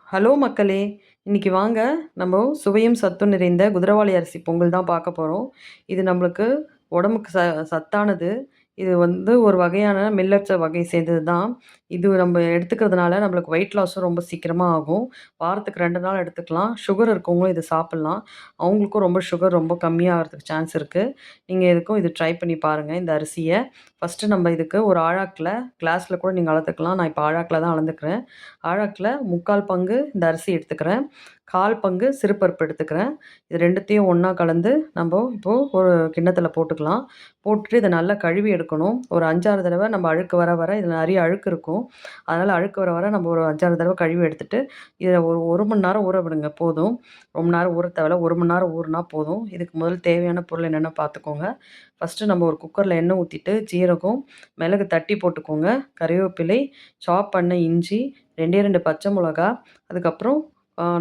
Hello மக்களே! இன்னைக்கு வாங்க நம்ம சுவையும் சத்தும் நிறைந்த குதிரவாளி அரிசி பொங்கல் தான் பார்க்க போறோம். இது நம்மளுக்கு உடம்புக்கு சத்தானது. இது வந்து ஒரு வகையான மில்லட்ஸ் வகை சேர்ந்தது தான். இது நம்ம எடுத்துக்கிறதுனால நம்மளுக்கு வெயிட் லாஸும் ரொம்ப சீக்கிரமா ஆகும். வாரத்துக்கு 2 நாள் எடுத்துக்கலாம். சுகர் இருக்கவங்களும் இத சாப்பிடலாம். அவங்களுக்கும் ரொம்ப சுகர் ரொம்ப கம்மியாகறதுக்கு சான்ஸ் இருக்கு. நீங்க எதுக்கும் இது ட்ரை பண்ணி பாருங்க இந்த அரிசிய. ஃபர்ஸ்ட்டு நம்ம இதுக்கு ஒரு ஆழாக்குல, கிளாஸ்ல கூட நீங்க அளந்துக்கலாம். நான் இப்ப ஆழாக்குல தான் அளந்துக்கிறேன். ஆழாக்குல 3/4 பங்கு இந்த அரிசி எடுத்துக்கிறேன். 1/4 பங்கு சிறுபருப்பு எடுத்துக்கிறேன். இது 2த்தையும் ஒண்ணா கலந்து நம்ப இப்போ ஒரு கிண்ணத்துல போட்டுக்கலாம். போட்டுட்டு இத நல்லா கழுவி எடுக்கணும். ஒரு 5, 6 தடவ நம்ம அழுக்கு வர வர இதில நெறைய அழுக்கு இருக்கும். அதனால அழுக்கு வர வர நம்ம ஒரு 5, 6 தடவ கழுவி எடுத்துட்டு, இத ஒரு 1 மணி நேரம் ஊற விடுங்க போதும். ரொம்ப நேரம் ஊற தேவையில்ல. 1 மணி நேரம் ஊறுனா போதும். இதுக்கு முதல்ல தேவையான பொருள் என்னென்ன பார்த்துக்கோங்க. ஃபர்ஸ்ட்டு நம்ம ஒரு குக்கர்ல எண்ணெய் ஊத்திட்டு, ஜீரகம், மிளகு தட்டி போட்டுக்கோங்க. கறிவேப்பிலை, சாப் பண்ண இஞ்சி, 2டே 2 பச்சை மிளகா, அதுக்கப்புறம்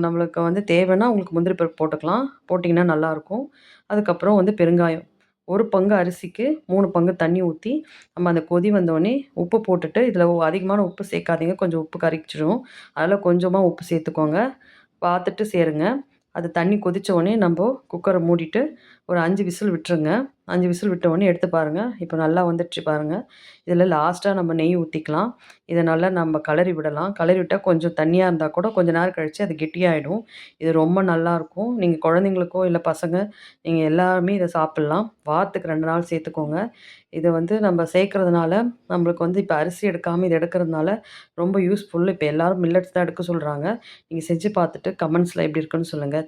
நம்மளுக்கு வந்து தேவைன்னா உங்களுக்கு முந்திரி பருப்பு போட்டுக்கலாம். போட்டிங்கன்னா நல்லாயிருக்கும். அதுக்கப்புறம் வந்து பெருங்காயம். 1 பங்கு அரிசிக்கு 3 பங்கு தண்ணி ஊத்தி, நம்ம அந்த கொதி வந்தோனே உப்பு போட்டுட்டு, இதில அதிகமான உப்பு சேர்க்காதீங்க. கொஞ்சம் உப்பு கரிச்சிடும். அதனால கொஞ்சமா உப்பு சேர்த்துக்கோங்க. பார்த்துட்டு சேருங்க. அது தண்ணி கொதிச்ச உடனே நம்ப குக்கர மூடிட்டு, ஒரு 5 விசில் விட்டுருங்க. 5 விசில் விட்ட உடனே எடுத்து பாருங்க. இப்போ நல்லா வந்துடுச்சு பாருங்க. இதில லாஸ்ட்டா நம்ம நெய் ஊத்திக்கலாம். இத நல்லா நம்ம கிளறி விடலாம். கிளறி விட்டா கொஞ்சம் தண்ணியா இருந்தா கூட கொஞ்ச நேரம் கழிச்சு அது கெட்டியாயிடும். இது ரொம்ப நல்லாயிருக்கும். நீங்க குழந்தைங்களுக்கோ, இல்ல பசங்க நீங்க எல்லாருமே இத சாப்பிடலாம். வாரத்துக்கு 2 நாள் சேர்த்துக்கோங்க. இத வந்து நம்ம சேர்க்கறதுனால, நம்மளுக்கு வந்து இப்ப அரிசி எடுக்காம இத எடுக்கிறதுனால ரொம்ப யூஸ்ஃபுல். இப்ப எல்லாரும் மில்லட்ஸ் தான் எடுக்க சொல்றாங்க. நீங்க செஞ்சு பார்த்துட்டு கமெண்ட்ஸ்ல எப்படி இருக்குன்னு சொல்லுங்க.